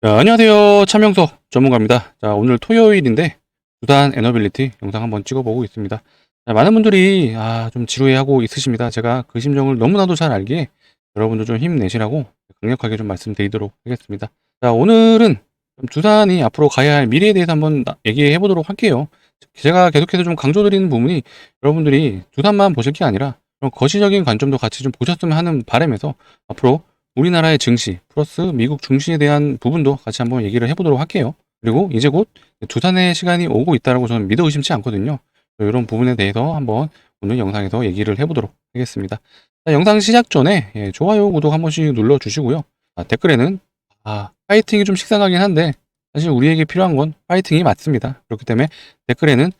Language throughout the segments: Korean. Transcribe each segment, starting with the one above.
자, 안녕하세요. 차명서 전문가입니다. 자, 오늘 토요일인데 두산 에너빌리티 영상 한번 찍어보고 있습니다. 자, 많은 분들이 좀 지루해하고 있으십니다. 제가 그 심정을 너무나도 잘 알기에 여러분도 좀 힘내시라고 강력하게 좀 말씀드리도록 하겠습니다. 자, 오늘은 좀 두산이 앞으로 가야 할 미래에 대해서 한번 얘기해 보도록 할게요. 제가 계속해서 좀 강조드리는 부분이 여러분들이 두산만 보실 게 아니라 그런 거시적인 관점도 같이 좀 보셨으면 하는 바람에서 앞으로 우리나라의 증시 플러스 미국 증시에 대한 부분도 같이 한번 얘기를 해보도록 할게요. 그리고 이제 곧 두산의 시간이 오고 있다라고 저는 믿어 의심치 않거든요. 이런 부분에 대해서 한번 오늘 영상에서 얘기를 해보도록 하겠습니다. 자, 영상 시작 전에 좋아요, 구독 한 번씩 눌러주시고요. 댓글에는 파이팅이 좀 식상하긴 한데 사실 우리에게 필요한 건 파이팅이 맞습니다. 그렇기 때문에 댓글에는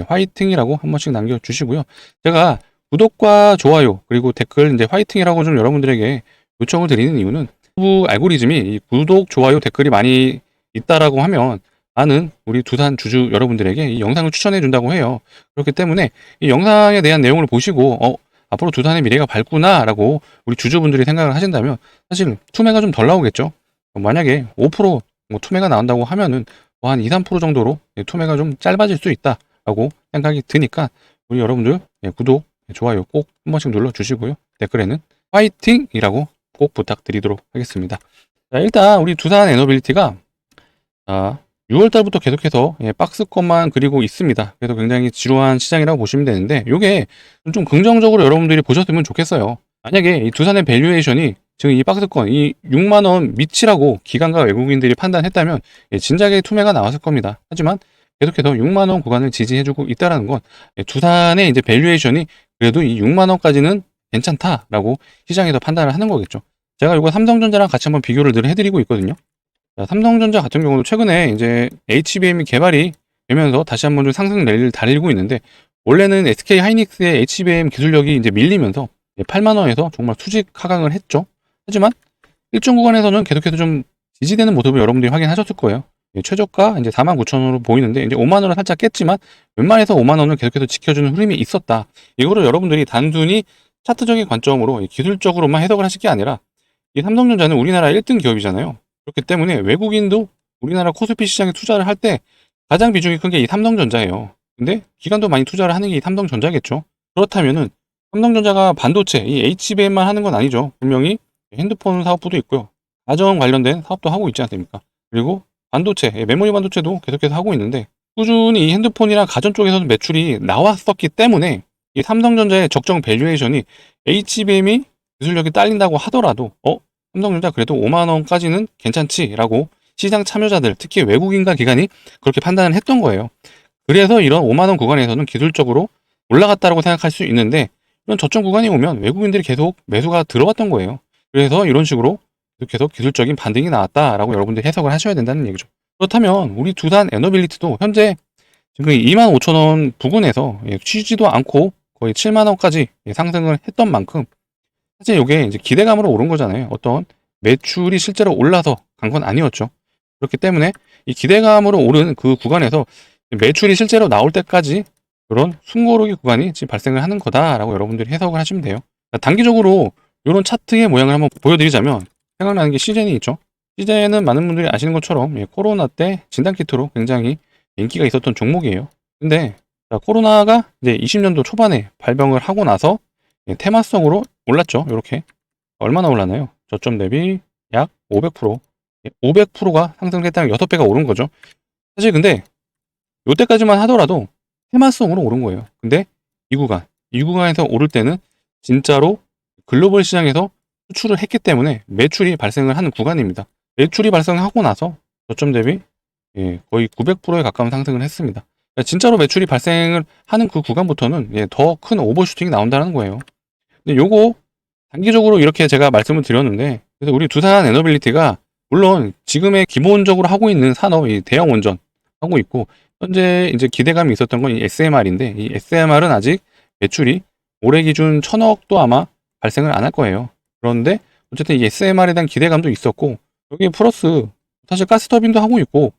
화이팅이라고 한 번씩 남겨주시고요. 제가 구독과 좋아요 그리고 댓글 화이팅이라고 좀 여러분들에게 요청을 드리는 이유는 유튜브 알고리즘이 이 구독, 좋아요, 댓글이 많이 있다라고 하면 많은 우리 두산 주주 여러분들에게 이 영상을 추천해 준다고 해요. 그렇기 때문에 이 영상에 대한 내용을 보시고 앞으로 두산의 미래가 밝구나 라고 우리 주주분들이 생각을 하신다면 사실 투매가 좀 덜 나오겠죠. 만약에 5% 투매가 나온다고 하면은 한 2, 3% 정도로 투매가 좀 짧아질 수 있다라고 생각이 드니까 우리 여러분들 구독, 좋아요 꼭 한 번씩 눌러주시고요. 댓글에는 화이팅이라고 꼭 부탁드리도록 하겠습니다. 자, 일단 우리 두산 에너빌리티가 6월 달부터 계속해서 박스권만 그리고 있습니다. 그래서 굉장히 지루한 시장이라고 보시면 되는데 이게 좀 긍정적으로 여러분들이 보셨으면 좋겠어요. 만약에 이 두산의 밸류에이션이 지금 이 박스권 이 6만원 밑이라고 기관과 외국인들이 판단했다면 진작에 투매가 나왔을 겁니다. 하지만 계속해서 6만원 구간을 지지해주고 있다는 건 두산의 이제 밸류에이션이 그래도 이 6만원까지는 괜찮다라고 시장에서 판단을 하는 거겠죠. 제가 이거 삼성전자랑 같이 한번 비교를 늘 해드리고 있거든요. 자, 삼성전자 같은 경우도 최근에 이제 HBM이 개발이 되면서 다시 한번 좀 상승 랠리를 달리고 있는데 원래는 SK 하이닉스의 HBM 기술력이 이제 밀리면서 8만 원에서 정말 수직 하강을 했죠. 하지만 일정 구간에서는 계속해서 좀 지지되는 모습을 여러분들이 확인하셨을 거예요. 최저가 이제 49,000원으로 보이는데 이제 5만 원을 살짝 깼지만 웬만해서 5만 원을 계속해서 지켜주는 흐름이 있었다. 이거를 여러분들이 단순히 차트적인 관점으로 기술적으로만 해석을 하실 게 아니라 이 삼성전자는 우리나라 1등 기업이잖아요. 그렇기 때문에 외국인도 우리나라 코스피 시장에 투자를 할 때 가장 비중이 큰 게 이 삼성전자예요. 근데 기관도 많이 투자를 하는 게 이 삼성전자겠죠. 그렇다면은 삼성전자가 반도체, 이 HBM만 하는 건 아니죠. 분명히 핸드폰 사업부도 있고요. 가전 관련된 사업도 하고 있지 않습니까? 그리고 반도체, 메모리 반도체도 계속해서 하고 있는데 꾸준히 이 핸드폰이나 가전 쪽에서도 매출이 나왔었기 때문에 이 삼성전자의 적정 밸류에이션이 HBM이 기술력이 딸린다고 하더라도 삼성전자 그래도 5만 원까지는 괜찮지라고 시장 참여자들 특히 외국인과 기관이 그렇게 판단을 했던 거예요. 그래서 이런 5만 원 구간에서는 기술적으로 올라갔다라고 생각할 수 있는데 이런 저점 구간이 오면 외국인들이 계속 매수가 들어왔던 거예요. 그래서 이런 식으로 계속 기술적인 반등이 나왔다라고 여러분들이 해석을 하셔야 된다는 얘기죠. 그렇다면 우리 두산 에너빌리티도 현재 지금 25,000원 부근에서 쉬지도 않고 거의 7만 원까지 상승을 했던 만큼 사실 이게 이제 기대감으로 오른 거잖아요. 어떤 매출이 실제로 올라서 간 건 아니었죠. 그렇기 때문에 이 기대감으로 오른 그 구간에서 매출이 실제로 나올 때까지 그런 숨고르기 구간이 지금 발생을 하는 거다라고 여러분들이 해석을 하시면 돼요. 단기적으로 이런 차트의 모양을 한번 보여드리자면 생각나는 게 시젠이 있죠. 시젠은 많은 분들이 아시는 것처럼 코로나 때 진단키트로 굉장히 인기가 있었던 종목이에요. 근데 코로나가 이제 20년도 초반에 발병을 하고 나서 테마성으로 올랐죠. 이렇게 얼마나 올랐나요? 저점 대비 약 500%, 500%가 상승했다는 6배가 오른 거죠. 사실 근데 이때까지만 하더라도 테마성으로 오른 거예요. 근데 이 구간에서 오를 때는 진짜로 글로벌 시장에서 수출을 했기 때문에 매출이 발생을 하는 구간입니다. 매출이 발생하고 나서 저점 대비 거의 900%에 가까운 상승을 했습니다. 그러니까 진짜로 매출이 발생을 하는 그 구간부터는 더 큰 오버슈팅이 나온다는 거예요. 근데 요거 단기적으로 이렇게 제가 말씀을 드렸는데 그래서 우리 두산 에너빌리티가 물론 지금의 기본적으로 하고 있는 산업이 대형 원전 하고 있고 현재 이제 기대감이 있었던 건 이 SMR인데 이 SMR은 아직 매출이 올해 기준 1,000억도 아마 발생을 안 할 거예요. 그런데 어쨌든 이 SMR에 대한 기대감도 있었고 여기에 플러스 사실 가스터빈도 하고 있고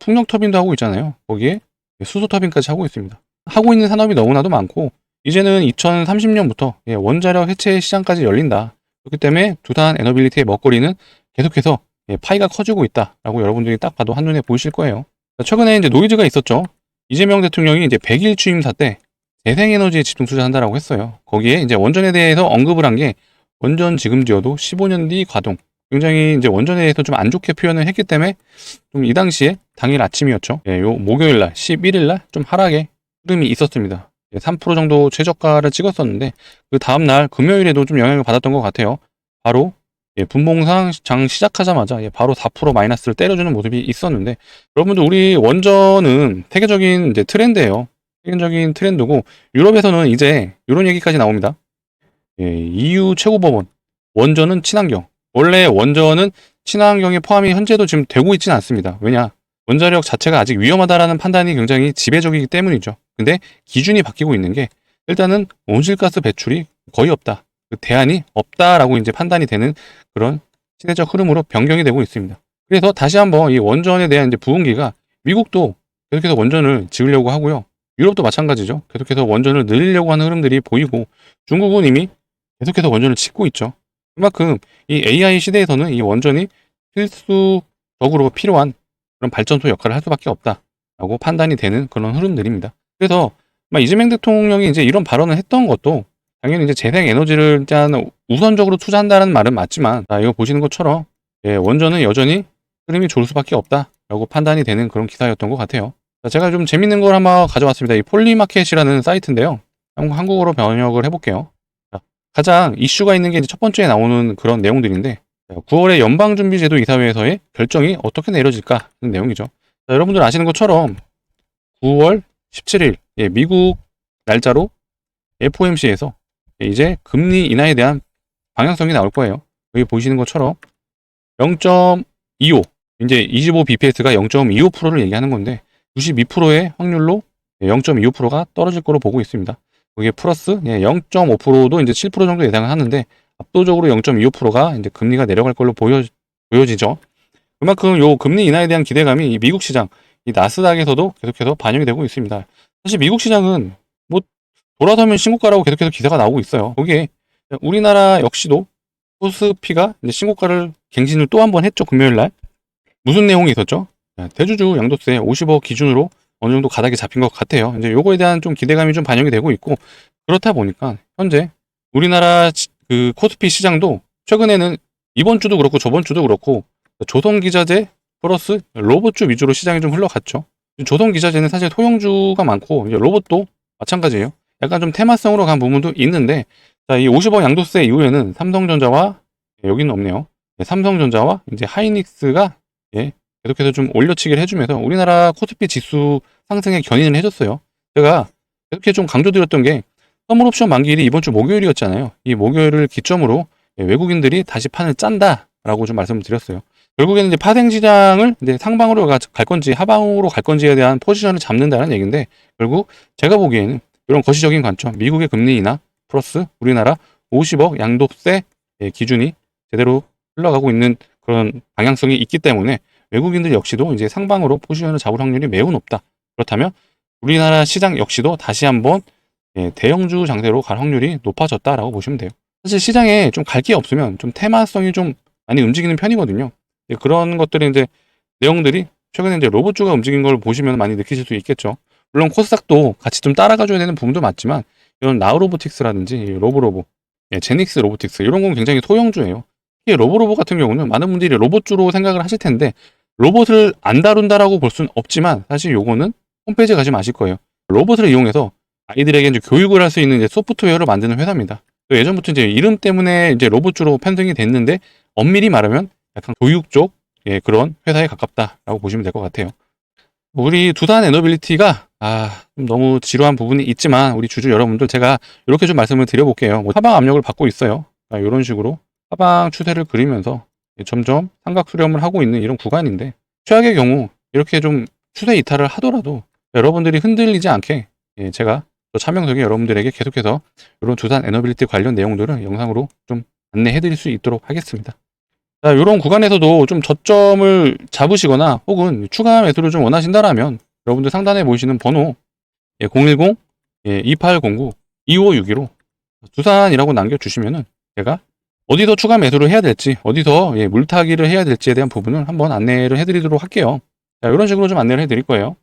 풍력터빈도 하고 있잖아요. 거기에 수소터빈까지 하고 있습니다. 하고 있는 산업이 너무나도 많고 이제는 2030년부터 원자력 해체 시장까지 열린다. 그렇기 때문에 두산 에너빌리티의 먹거리는 계속해서 파이가 커지고 있다라고 여러분들이 딱 봐도 한눈에 보이실 거예요. 최근에 이제 노이즈가 있었죠. 이재명 대통령이 이제 100일 취임사 때 재생에너지에 집중 투자한다라고 했어요. 거기에 이제 원전에 대해서 언급을 한 게 원전 지금 지어도 15년 뒤 가동. 굉장히 이제 원전에 대해서 좀 안 좋게 표현을 했기 때문에 좀 이 당시에 당일 아침이었죠. 요 목요일 날 11일 날 좀 하락의 흐름이 있었습니다. 3% 정도 최저가를 찍었었는데 그 다음 날 금요일에도 좀 영향을 받았던 것 같아요. 바로 분봉상 장 시작하자마자 바로 4% 마이너스를 때려주는 모습이 있었는데 여러분들 우리 원전은 세계적인 이제 트렌드예요. 세계적인 트렌드고 유럽에서는 이제 이런 얘기까지 나옵니다. EU 최고법원 원전은 친환경. 원래 원전은 친환경에 포함이 현재도 지금 되고 있지는 않습니다. 왜냐? 원자력 자체가 아직 위험하다라는 판단이 굉장히 지배적이기 때문이죠. 근데 기준이 바뀌고 있는 게 일단은 온실가스 배출이 거의 없다. 그 대안이 없다라고 이제 판단이 되는 그런 시대적 흐름으로 변경이 되고 있습니다. 그래서 다시 한번 이 원전에 대한 이제 부흥기가 미국도 계속해서 원전을 지으려고 하고요. 유럽도 마찬가지죠. 계속해서 원전을 늘리려고 하는 흐름들이 보이고 중국은 이미 계속해서 원전을 짓고 있죠. 그만큼 이 AI 시대에서는 이 원전이 필수적으로 필요한 그런 발전소 역할을 할 수밖에 없다라고 판단이 되는 그런 흐름들입니다. 그래서 이재명 대통령이 이제 이런 발언을 했던 것도 당연히 이제 재생 에너지를 일단 우선적으로 투자한다는 말은 맞지만 이거 보시는 것처럼 원전은 여전히 흐름이 좋을 수밖에 없다라고 판단이 되는 그런 기사였던 것 같아요. 제가 좀 재밌는 걸 한번 가져왔습니다. 이 폴리마켓이라는 사이트인데요. 한국어로 번역을 해볼게요. 가장 이슈가 있는 게 이제 첫 번째에 나오는 그런 내용들인데 9월에 연방준비제도 이사회에서의 결정이 어떻게 내려질까 하는 내용이죠. 여러분들 아시는 것처럼 9월 17일 미국 날짜로 FOMC에서 이제 금리 인하에 대한 방향성이 나올 거예요. 여기 보시는 것처럼 0.25 이제 25bps가 0.25%를 얘기하는 건데 92%의 확률로 0.25%가 떨어질 거로 보고 있습니다. 그게 플러스 0.5%도 이제 7% 정도 예상을 하는데 압도적으로 0.25%가 이제 금리가 내려갈 걸로 보여지죠. 그만큼 요 금리 인하에 대한 기대감이 이 미국 시장, 이 나스닥에서도 계속해서 반영이 되고 있습니다. 사실 미국 시장은 뭐 돌아서면 신고가라고 계속해서 기사가 나오고 있어요. 거기에 우리나라 역시도 코스피가 이제 신고가를 갱신을 또 한 번 했죠. 금요일 날. 무슨 내용이 있었죠? 대주주 양도세 50억 기준으로 어느 정도 가닥이 잡힌 것 같아요. 이제 요거에 대한 좀 기대감이 좀 반영이 되고 있고 그렇다 보니까 현재 우리나라 그 코스피 시장도 최근에는 이번 주도 그렇고 저번 주도 그렇고 조선기자재 플러스 로봇주 위주로 시장이 좀 흘러갔죠. 조선기자재는 사실 소형주가 많고 이제 로봇도 마찬가지예요. 약간 좀 테마성으로 간 부분도 있는데 이 50억 양도세 이후에는 삼성전자와 여기는 없네요. 삼성전자와 이제 하이닉스가 계속해서 좀 올려치기를 해주면서 우리나라 코스피 지수 상승에 견인을 해줬어요. 제가 이렇게 좀 강조드렸던 게 선물옵션 만기일이 이번 주 목요일이었잖아요. 이 목요일을 기점으로 외국인들이 다시 판을 짠다라고 좀 말씀을 드렸어요. 결국에는 이제 파생 시장을 이제 상방으로 갈 건지 하방으로 갈 건지에 대한 포지션을 잡는다는 얘기인데 결국 제가 보기에는 이런 거시적인 관점, 미국의 금리 인하 플러스 우리나라 50억 양도세 기준이 제대로 흘러가고 있는 그런 방향성이 있기 때문에 외국인들 역시도 이제 상방으로 포지션을 잡을 확률이 매우 높다. 그렇다면 우리나라 시장 역시도 다시 한번 대형주 장세로 갈 확률이 높아졌다라고 보시면 돼요. 사실 시장에 좀 갈 게 없으면 좀 테마성이 좀 많이 움직이는 편이거든요. 그런 것들이 이제 내용들이 최근에 이제 로봇주가 움직인 걸 보시면 많이 느끼실 수 있겠죠. 물론 코스닥도 같이 좀 따라가줘야 되는 부분도 맞지만 이런 나우로보틱스라든지 로보로보, 제닉스 로보틱스 이런 건 굉장히 소형주예요. 특히 로보로보 같은 경우는 많은 분들이 로봇주로 생각을 하실 텐데 로봇을 안 다룬다라고 볼 수는 없지만 사실 요거는 홈페이지에 가시면 아실 거예요. 로봇을 이용해서 아이들에게 이제 교육을 할 수 있는 이제 소프트웨어를 만드는 회사입니다. 예전부터 이제 이름 때문에 이제 로봇주로 편성이 됐는데 엄밀히 말하면 약간 교육 쪽 그런 회사에 가깝다라고 보시면 될 것 같아요. 우리 두산 에너빌리티가 좀 너무 지루한 부분이 있지만 우리 주주 여러분들 제가 이렇게 좀 말씀을 드려볼게요. 하방 압력을 받고 있어요. 이런 식으로 하방 추세를 그리면서 점점 삼각 수렴을 하고 있는 이런 구간인데 최악의 경우 이렇게 좀 추세 이탈을 하더라도 여러분들이 흔들리지 않게 제가 차명석이 여러분들에게 계속해서 이런 두산 에너빌리티 관련 내용들을 영상으로 좀 안내해 드릴 수 있도록 하겠습니다. 자, 이런 구간에서도 좀 저점을 잡으시거나 혹은 추가 매수를 좀 원하신다라면 여러분들 상단에 보이시는 번호 010-2809-2562로 두산이라고 남겨주시면은 제가 어디서 추가 매수를 해야 될지, 어디서 물타기를 해야 될지에 대한 부분을 한번 안내를 해드리도록 할게요. 자, 이런 식으로 좀 안내를 해드릴 거예요.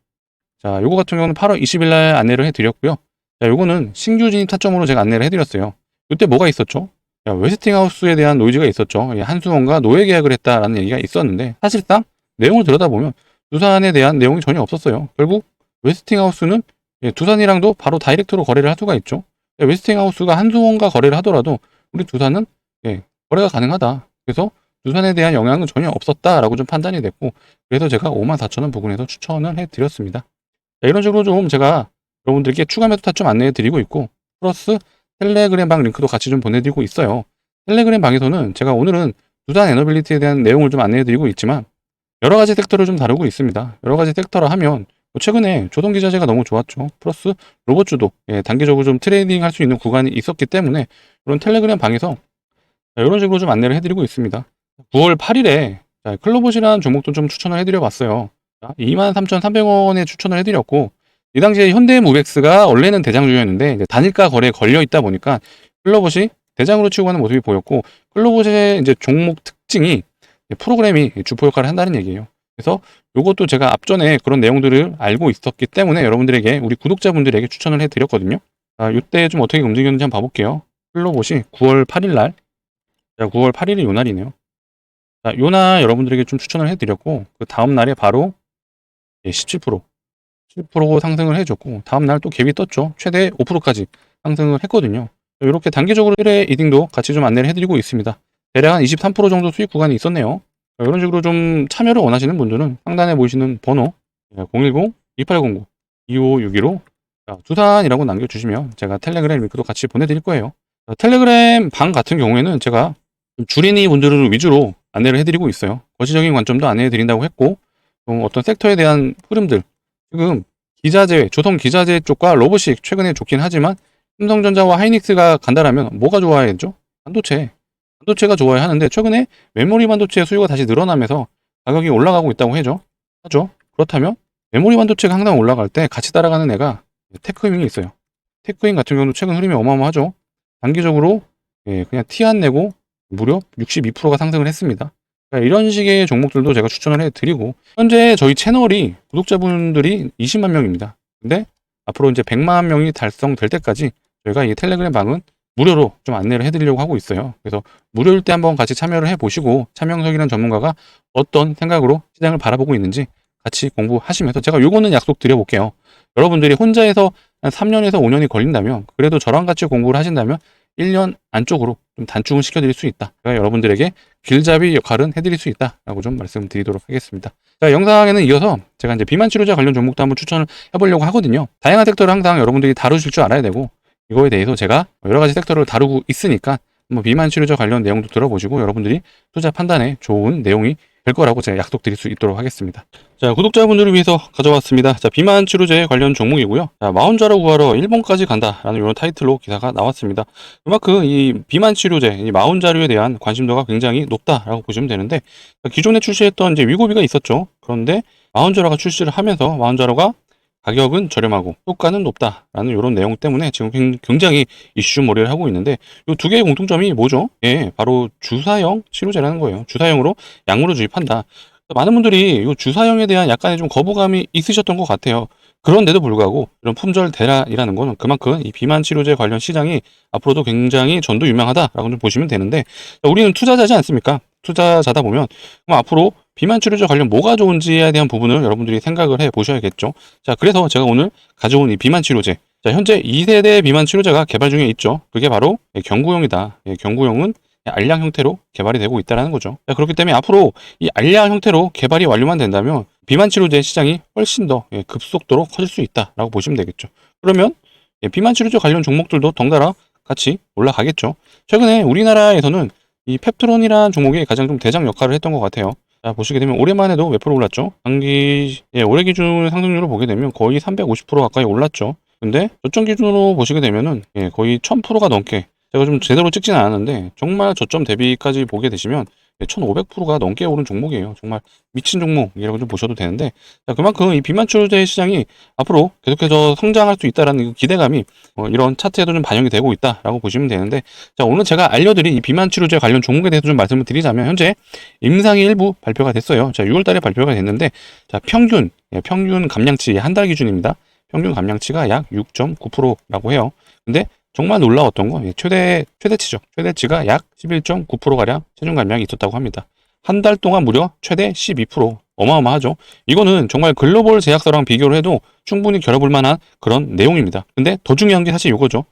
자, 요거 같은 경우는 8월 20일 날 안내를 해드렸고요. 자, 요거는 신규 진입 타점으로 제가 안내를 해드렸어요. 이때 뭐가 있었죠? 자, 웨스팅하우스에 대한 노이즈가 있었죠. 한수원과 노예 계약을 했다라는 얘기가 있었는데, 사실상 내용을 들여다보면 두산에 대한 내용이 전혀 없었어요. 결국 웨스팅하우스는 두산이랑도 바로 다이렉트로 거래를 할 수가 있죠. 웨스팅하우스가 한수원과 거래를 하더라도 우리 두산은 거래가 가능하다. 그래서 두산에 대한 영향은 전혀 없었다라고 좀 판단이 됐고, 그래서 제가 54,000원 부근에서 추천을 해드렸습니다. 자, 이런 식으로 좀 제가 여러분들께 추가 매수 타점 안내해드리고 있고, 플러스 텔레그램 방 링크도 같이 좀 보내드리고 있어요. 텔레그램 방에서는 제가 오늘은 두산 에너빌리티에 대한 내용을 좀 안내해드리고 있지만, 여러 가지 섹터를 좀 다루고 있습니다. 여러 가지 섹터를 하면 최근에 조선기자재가 너무 좋았죠. 플러스 로봇주도 단기적으로 좀 트레이딩 할 수 있는 구간이 있었기 때문에 이런 텔레그램 방에서 이런 식으로 좀 안내를 해드리고 있습니다. 9월 8일에 클로봇이라는 종목도 좀 추천을 해드려 봤어요. 23,300원에 추천을 해드렸고, 이 당시에 현대무벡스가 원래는 대장주였는데 단일가 거래에 걸려 있다 보니까 클로봇이 대장으로 치고 가는 모습이 보였고, 클로봇의 이제 종목 특징이 프로그램이 주포 역할을 한다는 얘기예요. 그래서 이것도 제가 앞전에 그런 내용들을 알고 있었기 때문에 여러분들에게, 우리 구독자분들에게 추천을 해드렸거든요. 자, 이때 좀 어떻게 움직였는지 한번 봐볼게요. 클로봇이 9월 8일 날, 자, 9월 8일이 요 날이네요. 자, 요날 여러분들에게 좀 추천을 해드렸고, 그 다음 날에 바로 17% 상승을 해줬고, 다음 날 또 갭이 떴죠. 최대 5%까지 상승을 했거든요. 이렇게 단기적으로 1회 이딩도 같이 좀 안내를 해드리고 있습니다. 대략 한 23% 정도 수익 구간이 있었네요. 이런 식으로 좀 참여를 원하시는 분들은 상단에 보이시는 번호 010-2809-2561로 두산이라고 남겨주시면 제가 텔레그램 링크도 같이 보내드릴 거예요. 텔레그램 방 같은 경우에는 제가 주린이 분들을 위주로 안내를 해드리고 있어요. 거시적인 관점도 안내해드린다고 했고, 어떤 sek터에 대한 흐름들, 지금 기자재, 조선 기자재 쪽과 로봇이 최근에 좋긴 하지만 삼성전자와 하이닉스가 간다라면 뭐가 좋아야겠죠? 반도체가 좋아야 하는데, 최근에 메모리 반도체 수요가 다시 늘어나면서 가격이 올라가고 있다고 하죠. 그렇다면 메모리 반도체가 항상 올라갈 때 같이 따라가는 애가 테크임이 있어요. 테크임 같은 경우도 최근 흐름이 어마어마하죠. 단기적으로 그냥 티 안 내고 무려 62%가 상승을 했습니다. 그러니까 이런 식의 종목들도 제가 추천을 해드리고, 현재 저희 채널이 구독자분들이 20만 명입니다. 근데 앞으로 이제 100만 명이 달성될 때까지 저희가 이 텔레그램 방은 무료로 좀 안내를 해드리려고 하고 있어요. 그래서 무료일 때 한번 같이 참여를 해보시고, 차명석이라는 전문가가 어떤 생각으로 시장을 바라보고 있는지 같이 공부하시면서, 제가 요거는 약속 드려볼게요. 여러분들이 혼자해서 한 3년에서 5년이 걸린다면, 그래도 저랑 같이 공부를 하신다면 1년 안쪽으로 좀 단축을 시켜드릴 수 있다. 제가 여러분들에게 길잡이 역할은 해드릴 수 있다라고 좀 말씀드리도록 하겠습니다. 자, 영상에는 이어서 제가 이제 비만 치료제 관련 종목도 한번 추천을 해보려고 하거든요. 다양한 섹터를 항상 여러분들이 다루실 줄 알아야 되고, 이거에 대해서 제가 여러 가지 섹터를 다루고 있으니까 한번 비만 치료제 관련 내용도 들어보시고 여러분들이 투자 판단에 좋은 내용이 될 거라고 제가 약속드릴 수 있도록 하겠습니다. 자, 구독자분들을 위해서 가져왔습니다. 자, 비만 치료제 관련 종목이고요. 자, 마흔자로 구하러 일본까지 간다라는 이런 타이틀로 기사가 나왔습니다. 그만큼 이 비만 치료제, 이 마흔자료에 대한 관심도가 굉장히 높다라고 보시면 되는데, 기존에 출시했던 이제 위고비가 있었죠. 그런데 마흔자로가 출시를 하면서 마흔자로가 가격은 저렴하고 효과는 높다라는 이런 내용 때문에 지금 굉장히 이슈몰이를 하고 있는데, 이 두 개의 공통점이 뭐죠? 바로 주사형 치료제라는 거예요. 주사형으로 약물을 주입한다. 많은 분들이 이 주사형에 대한 약간의 좀 거부감이 있으셨던 것 같아요. 그런데도 불구하고 이런 품절 대란이라는 거는 그만큼 이 비만 치료제 관련 시장이 앞으로도 굉장히 전도유명하다라고 좀 보시면 되는데, 우리는 투자자지 않습니까? 투자자다 보면 그럼 앞으로 비만 치료제 관련 뭐가 좋은지에 대한 부분을 여러분들이 생각을 해 보셔야겠죠. 자, 그래서 제가 오늘 가져온 이 비만 치료제, 자, 현재 2세대 비만 치료제가 개발 중에 있죠. 그게 바로 경구용이다. 경구용은 알약 형태로 개발이 되고 있다는 거죠. 자, 그렇기 때문에 앞으로 이 알약 형태로 개발이 완료만 된다면 비만 치료제 시장이 훨씬 더 급속도로 커질 수 있다라고 보시면 되겠죠. 그러면 비만 치료제 관련 종목들도 덩달아 같이 올라가겠죠. 최근에 우리나라에서는 이 펩트론이라는 종목이 가장 좀 대장 역할을 했던 것 같아요. 자, 보시게 되면 올해만 해도 몇 프로 올랐죠? 올해 기준 상승률을 보게 되면 거의 350% 가까이 올랐죠. 근데 저점 기준으로 보시게 되면은 거의 1000%가 넘게, 제가 좀 제대로 찍지는 않았는데 정말 저점 대비까지 보게 되시면 1500%가 넘게 오른 종목이에요. 정말 미친 종목이라고 좀 보셔도 되는데, 자, 그만큼 이 비만추루제 시장이 앞으로 계속해서 성장할 수 있다라는 그 기대감이 이런 차트에도 좀 반영이 되고 있다라고 보시면 되는데, 자, 오늘 제가 알려드린 이 비만치료제 관련 종목에 대해서 좀 말씀을 드리자면, 현재 임상이 일부 발표가 됐어요. 자, 6월 달에 발표가 됐는데, 자, 평균 감량치 한 달 기준입니다. 평균 감량치가 약 6.9%라고 해요. 근데 정말 놀라웠던 건 최대치죠. 최대치가 약 11.9%가량 체중 감량이 있었다고 합니다. 한 달 동안 무려 최대 12%. 어마어마하죠. 이거는 정말 글로벌 제약사랑 비교를 해도 충분히 겨뤄볼 만한 그런 내용입니다. 근데 더 중요한 게 사실 이거죠.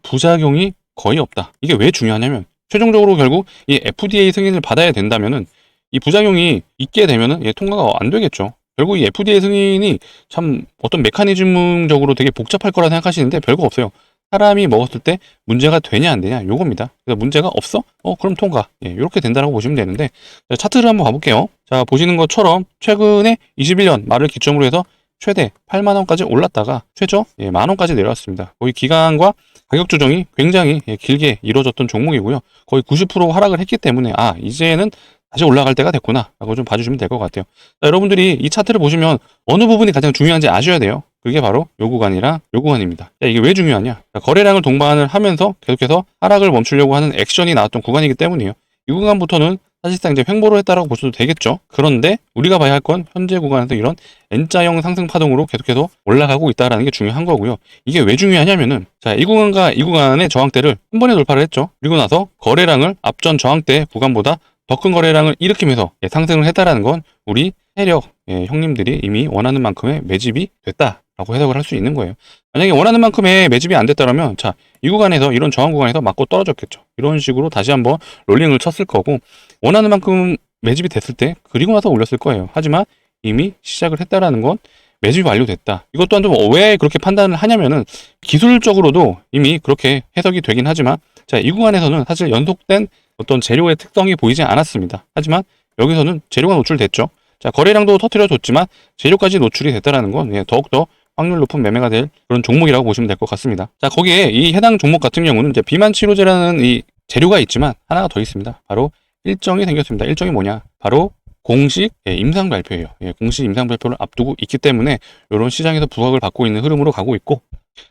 부작용이 거의 없다. 이게 왜 중요하냐면, 최종적으로 결국 이 FDA 승인을 받아야 된다면은, 이 부작용이 있게 되면은 통과가 안 되겠죠. 결국 이 FDA 승인이 참 어떤 메커니즘적으로 되게 복잡할 거라 생각하시는데 별거 없어요. 사람이 먹었을 때 문제가 되냐 안 되냐 요겁니다. 그래서 문제가 없어? 그럼 통과. 이렇게 된다고 보시면 되는데, 자, 차트를 한번 가볼게요. 자, 보시는 것처럼 최근에 21년 말을 기점으로 해서 최대 8만원까지 올랐다가 최저 만원까지 내려왔습니다. 거의 기간과 가격 조정이 굉장히 길게 이루어졌던 종목이고요. 거의 90% 하락을 했기 때문에 이제는 다시 올라갈 때가 됐구나 라고 좀 봐주시면 될 것 같아요. 자, 여러분들이 이 차트를 보시면 어느 부분이 가장 중요한지 아셔야 돼요. 그게 바로 요 구간이랑 요 구간입니다. 자, 이게 왜 중요하냐? 자, 거래량을 동반을 하면서 계속해서 하락을 멈추려고 하는 액션이 나왔던 구간이기 때문이에요. 이 구간부터는 사실상 이제 횡보를 했다라고 보셔도 되겠죠. 그런데 우리가 봐야 할 건 현재 구간에서 이런 N자형 상승 파동으로 계속해서 올라가고 있다라는 게 중요한 거고요. 이게 왜 중요하냐면은, 자, 이 구간과 이 구간의 저항대를 한 번에 돌파를 했죠. 그리고 나서 거래량을 앞전 저항대 구간보다 더 큰 거래량을 일으키면서 상승을 했다라는 건 우리 세력 형님들이 이미 원하는 만큼의 매집이 됐다라고 해석을 할 수 있는 거예요. 만약에 원하는 만큼의 매집이 안 됐다면, 자, 이 구간에서 이런 저항 구간에서 맞고 떨어졌겠죠. 이런 식으로 다시 한번 롤링을 쳤을 거고, 원하는 만큼 매집이 됐을 때 그리고 나서 올렸을 거예요. 하지만 이미 시작을 했다라는 건 매집이 완료됐다. 이것 또한 좀 왜 그렇게 판단을 하냐면은, 기술적으로도 이미 그렇게 해석이 되긴 하지만, 자, 이 구간에서는 사실 연속된 어떤 재료의 특성이 보이지 않았습니다. 하지만 여기서는 재료가 노출됐죠. 자, 거래량도 터트려줬지만 재료까지 노출이 됐다는 건 더욱더 확률 높은 매매가 될 그런 종목이라고 보시면 될 것 같습니다. 자, 거기에 이 해당 종목 같은 경우는 이제 비만 치료제라는 이 재료가 있지만 하나가 더 있습니다. 바로 일정이 생겼습니다. 일정이 뭐냐? 바로 공식 임상 발표예요. 공식 임상 발표를 앞두고 있기 때문에 이런 시장에서 부각을 받고 있는 흐름으로 가고 있고,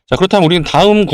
자, 그렇다면 우리는 다음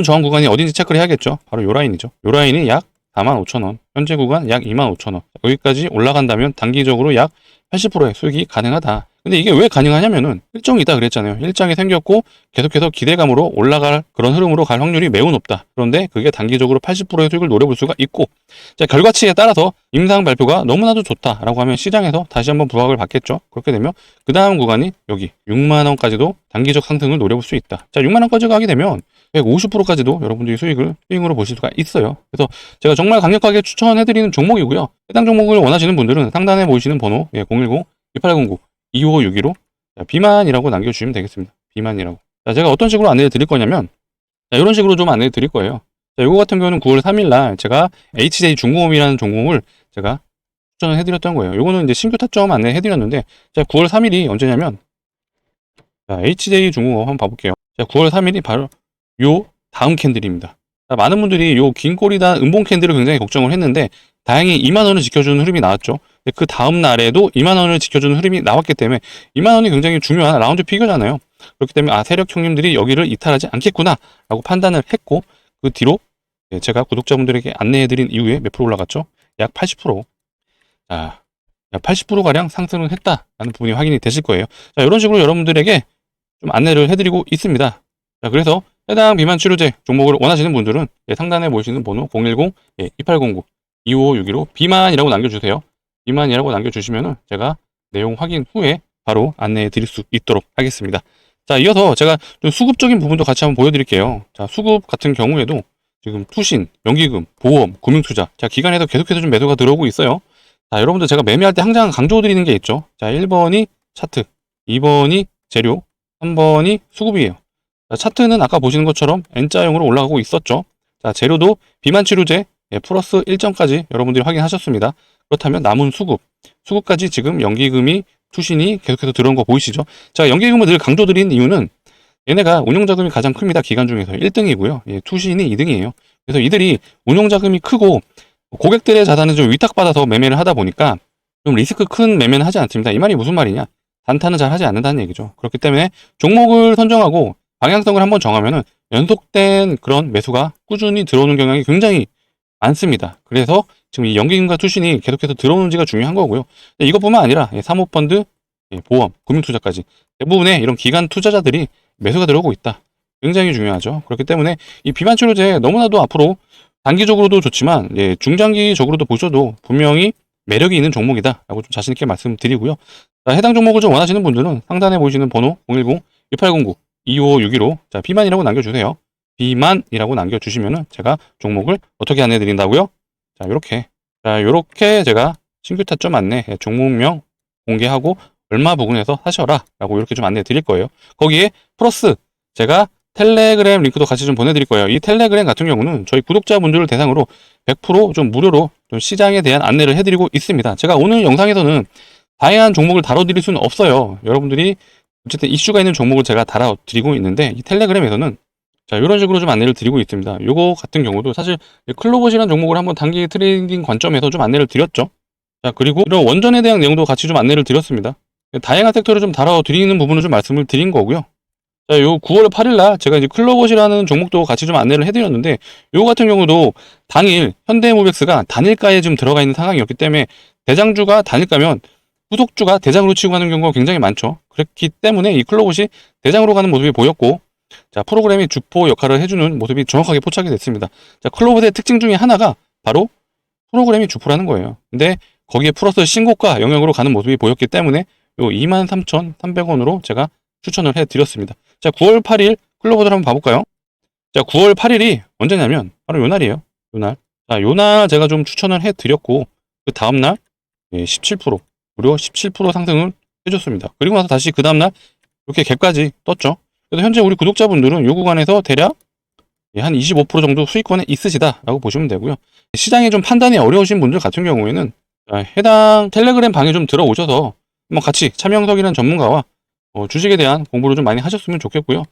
저항 구간이 어딘지 체크를 해야겠죠. 바로 요 라인이죠. 요 라인이 약 45,000원, 현재 구간 약 25,000원. 여기까지 올라간다면 단기적으로 약 80%의 수익이 가능하다. 근데 이게 왜 가능하냐면은 일정이 있다 그랬잖아요. 일정이 생겼고 계속해서 기대감으로 올라갈 그런 흐름으로 갈 확률이 매우 높다. 그런데 그게 단기적으로 80%의 수익을 노려볼 수가 있고, 자, 결과치에 따라서 임상 발표가 너무나도 좋다라고 하면 시장에서 다시 한번 부각을 받겠죠. 그렇게 되면 그 다음 구간이 여기 6만원까지도 단기적 상승을 노려볼 수 있다. 자, 6만원까지 가게 되면 150%까지도 여러분들이 수익을 스윙으로 보실 수가 있어요. 그래서 제가 정말 강력하게 추천해드리는 종목이고요. 해당 종목을 원하시는 분들은 상단에 보이시는 번호 010-2809-2561로 비만이라고 남겨주시면 되겠습니다. 비만이라고. 자, 제가 어떤 식으로 안내를 드릴 거냐면, 자, 이런 식으로 좀 안내를 드릴 거예요. 자, 이거 같은 경우는 9월 3일날 제가 HJ 중공업이라는 종목을 제가 추천을 해드렸던 거예요. 이거는 이제 신규 타점 안내 해드렸는데, 자, 9월 3일이 언제냐면, 자, HJ 중공업 한번 봐볼게요. 자, 9월 3일이 바로 요 다음 캔들입니다. 자, 많은 분들이 요 긴 꼬리단 음봉 캔들을 굉장히 걱정을 했는데, 다행히 2만원을 지켜주는 흐름이 나왔죠. 그 다음 날에도 2만원을 지켜주는 흐름이 나왔기 때문에 2만원이 굉장히 중요한 라운드 피겨잖아요. 그렇기 때문에 세력 형님들이 여기를 이탈하지 않겠구나 라고 판단을 했고, 그 뒤로 제가 구독자분들에게 안내해드린 이후에 몇 프로 올라갔죠? 약 80%. 자, 약 80%가량 상승을 했다라는 부분이 확인이 되실 거예요. 자, 이런 식으로 여러분들에게 좀 안내를 해드리고 있습니다. 자, 그래서 해당 비만 치료제 종목을 원하시는 분들은 상단에 보이시는 번호 010-2809-2561로 비만이라고 남겨주세요. 비만이라고 남겨주시면 제가 내용 확인 후에 바로 안내해 드릴 수 있도록 하겠습니다. 자, 이어서 제가 좀 수급적인 부분도 같이 한번 보여드릴게요. 자, 수급 같은 경우에도 지금 투신, 연기금, 보험, 금융투자, 자, 기간에도 계속해서 좀 매도가 들어오고 있어요. 자, 여러분들 제가 매매할 때 항상 강조드리는 게 있죠. 자, 1번이 차트, 2번이 재료, 3번이 수급이에요. 자, 차트는 아까 보시는 것처럼 N자형으로 올라가고 있었죠. 자, 재료도 비만 치료제 플러스 1점까지 여러분들이 확인하셨습니다. 그렇다면 남은 수급까지 지금 연기금이 투신이 계속해서 들어온 거 보이시죠? 자, 연기금을 늘 강조드리는 이유는 얘네가 운용자금이 가장 큽니다. 기간 중에서 1등이고요. 투신이 2등이에요. 그래서 이들이 운용자금이 크고 고객들의 자산을 좀 위탁받아서 매매를 하다 보니까 좀 리스크 큰 매매는 하지 않습니다. 이 말이 무슨 말이냐? 단타는 잘 하지 않는다는 얘기죠. 그렇기 때문에 종목을 선정하고 방향성을 한번 정하면은 연속된 그런 매수가 꾸준히 들어오는 경향이 굉장히 많습니다. 그래서 지금 이 연기금과 투신이 계속해서 들어오는지가 중요한 거고요. 이것뿐만 아니라 사모펀드, 보험, 금융투자까지 대부분의 이런 기관 투자자들이 매수가 들어오고 있다. 굉장히 중요하죠. 그렇기 때문에 이 비만 치료제 너무나도 앞으로 단기적으로도 좋지만 중장기적으로도 보셔도 분명히 매력이 있는 종목이다라고 좀 자신 있게 말씀드리고요. 자, 해당 종목을 좀 원하시는 분들은 상단에 보이시는 번호 010-2809-2561로 자, 비만이라고 남겨주세요. 비만이라고 남겨주시면은 제가 종목을 어떻게 안내 드린다고요? 자, 요렇게 제가 신규 타점 안내 종목명 공개하고 얼마 부근에서 사셔라 라고 이렇게 좀 안내 드릴 거예요. 거기에 플러스 제가 텔레그램 링크도 같이 좀 보내드릴 거예요. 이 텔레그램 같은 경우는 저희 구독자분들을 대상으로 100%좀 무료로 좀 시장에 대한 안내를 해드리고 있습니다. 제가 오늘 영상에서는 다양한 종목을 다뤄드릴 수는 없어요. 여러분들이 어쨌든 이슈가 있는 종목을 제가 다뤄드리고 있는데 이 텔레그램에서는 자, 이런 식으로 좀 안내를 드리고 있습니다. 요거 같은 경우도 사실 클로봇이라는 종목을 한번 단기 트레이딩 관점에서 좀 안내를 드렸죠. 자, 그리고 이런 원전에 대한 내용도 같이 좀 안내를 드렸습니다. 다양한 섹터를 좀 다뤄드리는 부분을 좀 말씀을 드린 거고요. 자, 요 9월 8일날 제가 이제 클로봇이라는 종목도 같이 좀 안내를 해드렸는데, 요 같은 경우도 당일 현대모백스가 단일가에 좀 들어가 있는 상황이었기 때문에 대장주가 단일가면 후속주가 대장으로 치고 가는 경우가 굉장히 많죠. 그렇기 때문에 이 클로봇이 대장으로 가는 모습이 보였고, 자, 프로그램이 주포 역할을 해주는 모습이 정확하게 포착이 됐습니다. 자, 클로봇의 특징 중에 하나가 바로 프로그램이 주포라는 거예요. 근데 거기에 플러스 신고가 영역으로 가는 모습이 보였기 때문에 요 23,300원으로 제가 추천을 해드렸습니다. 자, 9월 8일 클로봇을 한번 봐볼까요? 자, 9월 8일이 언제냐면 바로 요 날이에요. 요 날. 자, 요 날 제가 좀 추천을 해드렸고 그 다음날 17% 무려 17% 상승을 해줬습니다. 그리고 나서 다시 그 다음날 이렇게 갭까지 떴죠. 그래서 현재 우리 구독자분들은 요 구간에서 대략 한 25% 정도 수익권에 있으시다라고 보시면 되고요. 시장에 좀 판단이 어려우신 분들 같은 경우에는 해당 텔레그램 방에 좀 들어오셔서 한번 같이 차명석이라는 전문가와 주식에 대한 공부를 좀 많이 하셨으면 좋겠고요.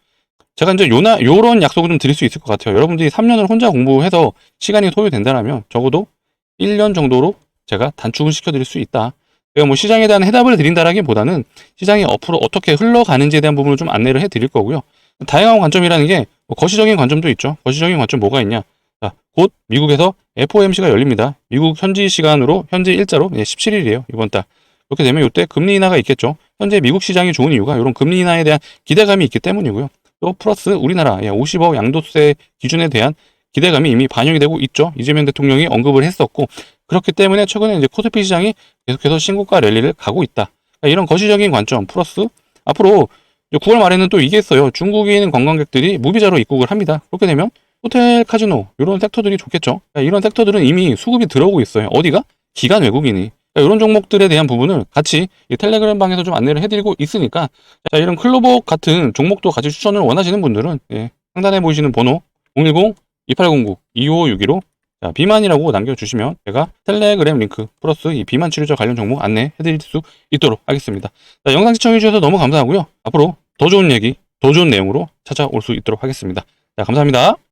제가 이제 요런 약속을 좀 드릴 수 있을 것 같아요. 여러분들이 3년을 혼자 공부해서 시간이 소요된다면 적어도 1년 정도로 제가 단축을 시켜드릴 수 있다. 제가 뭐 시장에 대한 해답을 드린다라기보다는 시장이 앞으로 어떻게 흘러가는지에 대한 부분을 좀 안내를 해드릴 거고요. 다양한 관점이라는 게 거시적인 관점도 있죠. 거시적인 관점 뭐가 있냐? 자, 곧 미국에서 FOMC가 열립니다. 미국 현지 시간으로 현지 일자로 17일이에요. 이번 달. 그렇게 되면 이때 금리 인하가 있겠죠. 현재 미국 시장이 좋은 이유가 이런 금리 인하에 대한 기대감이 있기 때문이고요. 또 플러스 우리나라 50억 양도세 기준에 대한 기대감이 이미 반영이 되고 있죠. 이재명 대통령이 언급을 했었고 그렇기 때문에 최근에 이제 코스피 시장이 계속해서 신고가 랠리를 가고 있다. 그러니까 이런 거시적인 관점 플러스 앞으로 9월 말에는 또 이게 있어요. 중국인 관광객들이 무비자로 입국을 합니다. 그렇게 되면 호텔, 카지노 이런 섹터들이 좋겠죠. 그러니까 이런 섹터들은 이미 수급이 들어오고 있어요. 어디가? 기관 외국인이. 그러니까 이런 종목들에 대한 부분을 같이 이 텔레그램 방에서 좀 안내를 해드리고 있으니까 자, 이런 클로봇 같은 종목도 같이 추천을 원하시는 분들은 상단에 보이시는 번호 010-2809-2561로 자, 비만이라고 남겨주시면 제가 텔레그램 링크 플러스 이 비만 치료제 관련 종목 안내해드릴 수 있도록 하겠습니다. 자, 영상 시청해주셔서 너무 감사하고요. 앞으로 더 좋은 얘기, 더 좋은 내용으로 찾아올 수 있도록 하겠습니다. 자, 감사합니다.